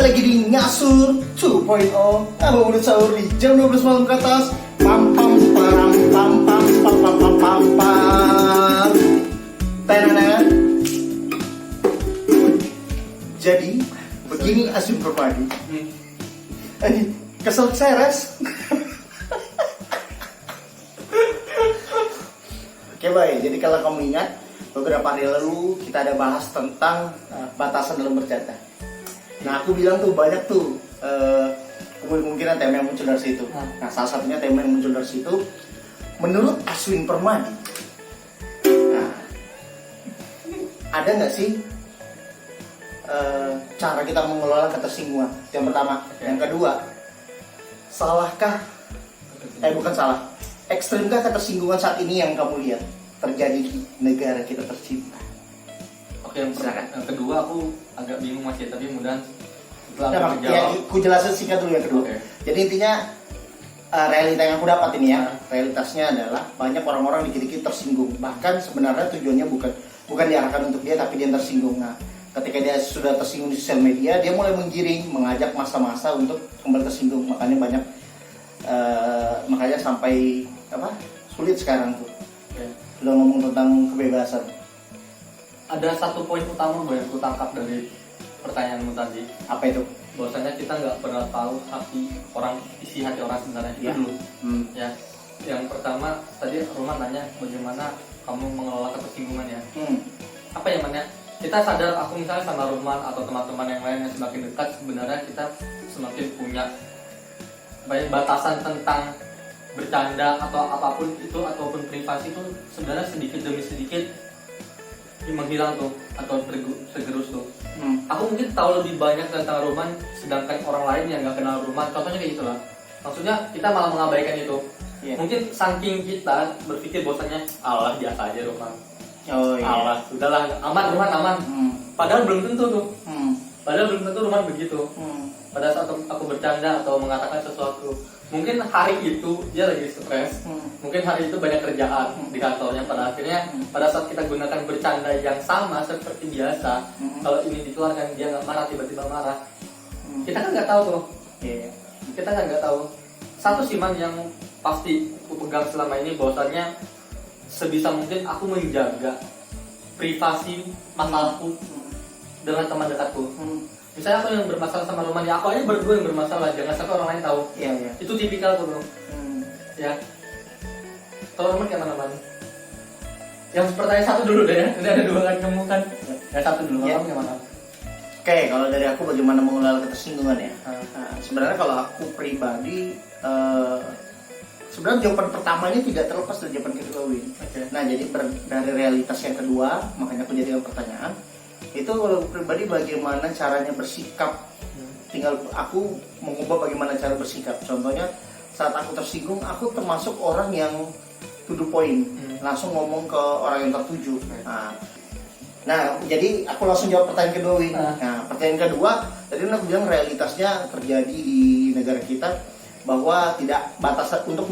Kembali lagi di Ngasur 2.0. Abang udah sahur di jam 12 malam ke atas. Pam pam param pam pam pam pam pam pam pam. Tenan. Jadi begini Asyum Permadi. Kesel seres. Oke baik, jadi kalau kamu ingat beberapa hari lalu kita ada bahas tentang batasan dalam bercanda. Nah aku bilang tuh banyak tuh kemungkinan tema yang muncul dari situ. Nah salah satunya tema yang muncul dari situ menurut Aswin Permadi. Nah, ada nggak sih cara kita mengelola ketersinggungan? Yang pertama, yang kedua, salahkah? Bukan salah. Ekstrimkah ketersinggungan saat ini yang kamu lihat terjadi di negara kita tercinta? Oke, yang kedua aku agak bingung masih, tapi mudah setelah aku ya, aku jelasin singkat dulu yang kedua. Okay. Jadi intinya realita yang aku dapat ini ya, realitasnya adalah banyak orang-orang dikit-dikit tersinggung. Bahkan sebenarnya tujuannya bukan diarahkan untuk dia, tapi dia tersinggung. Nah, ketika dia sudah tersinggung di sosial media, dia mulai menggiring, mengajak massa-massa untuk kembali tersinggung. Makanya sampai sulit sekarang tuh. Sudah ngomong tentang kebebasan. Ada satu poin utama yang aku tangkap dari pertanyaanmu tadi. Apa itu? Bahwasanya kita nggak pernah tahu isi hati orang sebenarnya itu dulu. Ya. Yang pertama tadi Roman nanya bagaimana kamu mengelola ketersinggungan ya. Apa yang mana? Kita sadar, aku misalnya sama Roman atau teman-teman yang lain yang semakin dekat, sebenarnya kita semakin punya banyak batasan tentang bercanda atau apapun itu, ataupun privasi itu sebenarnya sedikit demi sedikit menghilang tuh atau tergerus tuh. Aku mungkin tahu lebih banyak tentang Roman, sedangkan orang lain yang nggak kenal Roman, contohnya kayak gitulah. Maksudnya kita malah mengabaikan itu. Mungkin saking kita berpikir bahwasanya Allah biasa aja Roman. Allah, udahlah aman Roman aman. Padahal belum tentu tuh. Padahal belum tentu Roman begitu. Pada saat aku bercanda atau mengatakan sesuatu, mungkin hari itu dia lagi stres, mungkin hari itu banyak kerjaan di kantornya. Pada akhirnya pada saat kita gunakan bercanda yang sama seperti biasa, kalau ini dikeluarkan dia nggak marah, tiba-tiba marah, kita kan nggak tahu tuh. Kita kan nggak tahu. Satu sih man yang pasti aku pegang selama ini, bahwasannya sebisa mungkin aku menjaga privasi masalahku dengan teman dekatku. Misalnya aku yang bermasalah sama Roman, ya aku aja berdua yang bermasalah, jangan sampai orang lain tahu. Itu tipikal aku dong. Ya. Kalau Roman kayak mana man? Yang pertanyaan satu dulu deh ya. Ini ada dua kan kamu kan. Yang satu dulu. Kamu kayak mana? Oke, kalau dari aku bagaimana mengelola ketersinggungan ya? Sebenarnya kalau aku pribadi, sebenarnya jawaban pertama ini tidak terlepas dari jawaban kedua Win. Nah, jadi dari realitas yang kedua, makanya aku jadikan pertanyaan. Itu kalau pribadi bagaimana caranya bersikap, tinggal aku mengubah bagaimana cara bersikap. Contohnya saat aku tersinggung, aku termasuk orang yang to the point, langsung ngomong ke orang yang tertuju. Nah jadi aku langsung jawab pertanyaan kedua Win. Nah pertanyaan kedua tadi aku bilang realitasnya terjadi di negara kita, bahwa tidak batasan untuk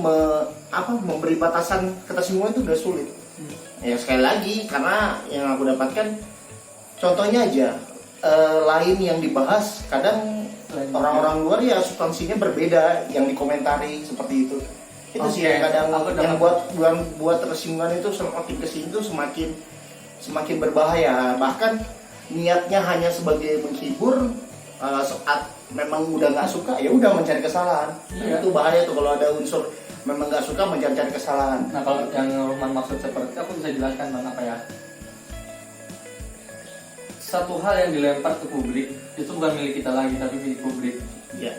memberi batasan ketersinggungan itu udah sulit. Ya sekali lagi karena yang aku dapatkan, contohnya aja, lain yang dibahas, kadang orang-orang luar ya substansinya berbeda yang dikomentari seperti itu. Itu sih yang kadang yang buat tersinggungan itu semakin kesini tuh semakin berbahaya. Bahkan niatnya hanya sebagai menghibur, saat memang udah nggak suka ya udah mencari kesalahan. Itu bahaya tuh kalau ada unsur memang nggak suka mencari kesalahan. Nah kalau yang Roman maksud seperti, aku bisa jelaskan bang apa ya? Satu hal yang dilempar ke publik itu bukan milik kita lagi, tapi milik publik.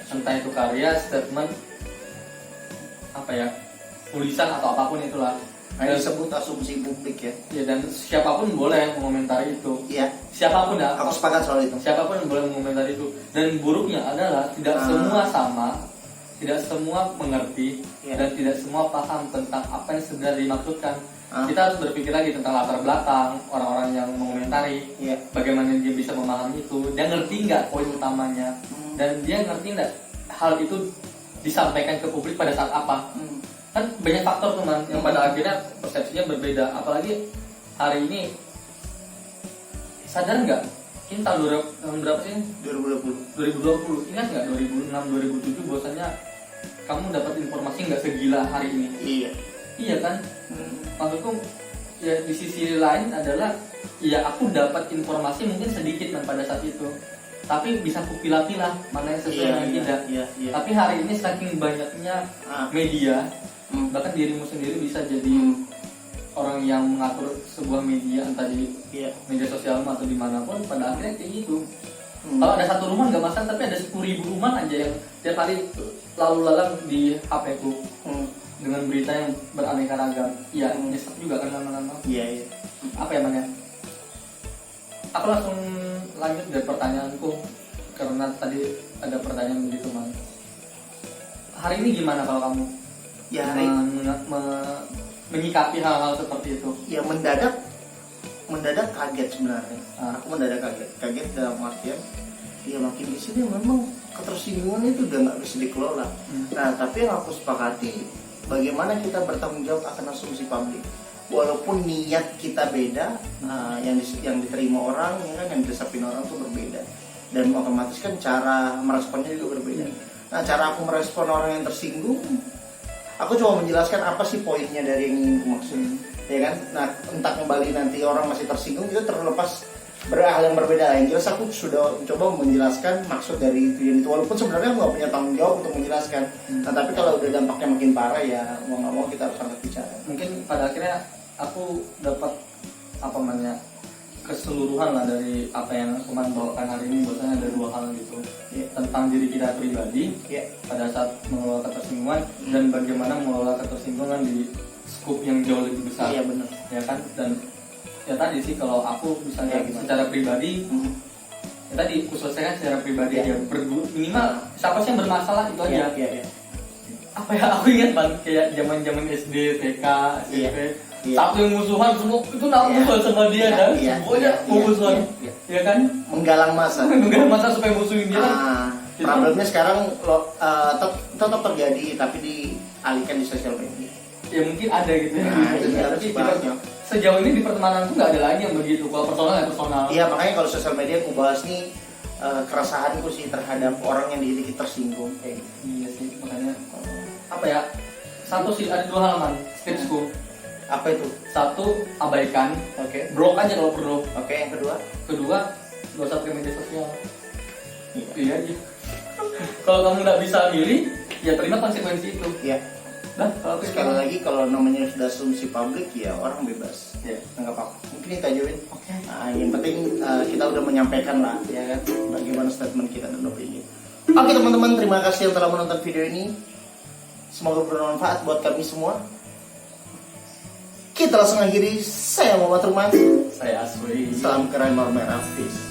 Entah itu karya, statement, tulisan atau apapun itulah. Nah, disebut asumsi publik ya. Dan siapapun boleh mengomentari itu. Siapapun ya. Aku sepakat soal itu. Siapapun boleh mengomentari itu. Dan buruknya adalah tidak semua sama, tidak semua mengerti, dan tidak semua paham tentang apa yang sebenarnya dimaksudkan. Kita harus berpikir lagi tentang latar belakang orang-orang yang mengomentari, bagaimana dia bisa memahami itu, dia ngerti nggak poin utamanya, dan dia ngerti nggak hal itu disampaikan ke publik pada saat apa. Kan banyak faktor teman yang pada akhirnya persepsinya berbeda. Apalagi hari ini, sadar nggak ini tahun berapa sih? 2020. 2020. Ingat nggak 2006 2007 bahwasanya kamu dapat informasi nggak segila hari ini? Iya. Iya kan? Maksudku ya di sisi lain adalah ya aku dapat informasi mungkin sedikit kan pada saat itu, tapi bisa aku pilah-pilah mana yang sesuai dengan tidak. Iya. Tapi hari ini saking banyaknya media, bahkan dirimu sendiri bisa jadi orang yang mengatur sebuah media, entah di media sosial atau dimanapun, pada akhirnya kayak gitu. Kalau ada satu rumah nggak masalah, tapi ada 10.000 rumah aja yang tiap hari lalu lalang di HP ku dengan berita yang beraneka ragam. Ya nyesek juga kan lama-lama. Iya. Apa ya namanya? Aku langsung lanjut dari pertanyaanku karena tadi ada pertanyaan begitu man. Hari ini gimana kalau kamu Ya menyikapi hal-hal seperti itu? Ya mendadak kaget sebenarnya. Aku mendadak kaget dalam artian ya makin di sini memang ketersinggungan itu udah nggak bisa dikelola. Nah tapi yang aku sepakati bagaimana kita bertanggung jawab akan asumsi publik. Walaupun niat kita beda, yang diterima orang, ya kan, yang disapin orang itu berbeda, dan otomatis kan cara meresponnya juga berbeda. Nah cara aku merespon orang yang tersinggung, aku coba menjelaskan apa sih poinnya dari yang ingin aku maksud, ya kan. Nah entah kembali nanti orang masih tersinggung itu terlepas berhal yang berbeda. Yang jelas aku sudah mencoba menjelaskan maksud dari itu, walaupun sebenarnya aku nggak punya tanggung jawab untuk menjelaskan. Nah tapi kalau udah dampaknya makin parah ya mau nggak mau kita harus angkat bicara. Mungkin pada akhirnya aku dapat apa namanya keseluruhan lah dari apa yang aku bawakan hari ini. Bahwasanya ada dua hal gitu, tentang diri kita pribadi pada saat mengelola ketersinggungan dan bagaimana mengelola ketersinggungan di skup yang jauh lebih besar. Iya benar. Ya kan, dan ya tadi sih kalau aku misalnya secara pribadi ya tadi aku selesaikan secara pribadi aja, minimal siapa sih yang bermasalah itu aja. Apa ya, aku ingat banget kayak zaman SD, TK, SMP, satu yang musuhan semua itu musuhan sama dia dan semuanya musuhan, ya kan? Menggalang massa supaya musuhin dia. Problemnya sekarang tetap terjadi tapi dialihkan di sosial media. Ya mungkin ada gitu ya. Tapi sejauh ini di pertemanan tuh nggak ada lagi yang begitu. Kalau personal ya personal. Iya makanya kalau sosial media aku bahas nih keresahanku sih terhadap orang yang diri tersinggung. Iya sih, makanya apa ya? Satu sih ada dua halaman tipsku. Apa itu? Satu, abaikan. Blok aja kalau perlu. Yang Kedua, nggak usah pakai media sosial. Iya aja. Kalau kamu nggak bisa milih, ya terima konsekuensi itu. Iya. Nah, sekali lagi kalau namanya sudah asumsi publik ya orang bebas. Nggak apa-apa. Mungkin itu aja Win. Yang penting kita udah menyampaikan lah, ya kan, bagaimana statement kita dan opini. Oke teman-teman, terima kasih yang telah menonton video ini. Semoga bermanfaat buat kami semua. Kita langsung akhiri. Saya Muhammad Ruman. Saya Aswi. Salam keren, Marmer Peace.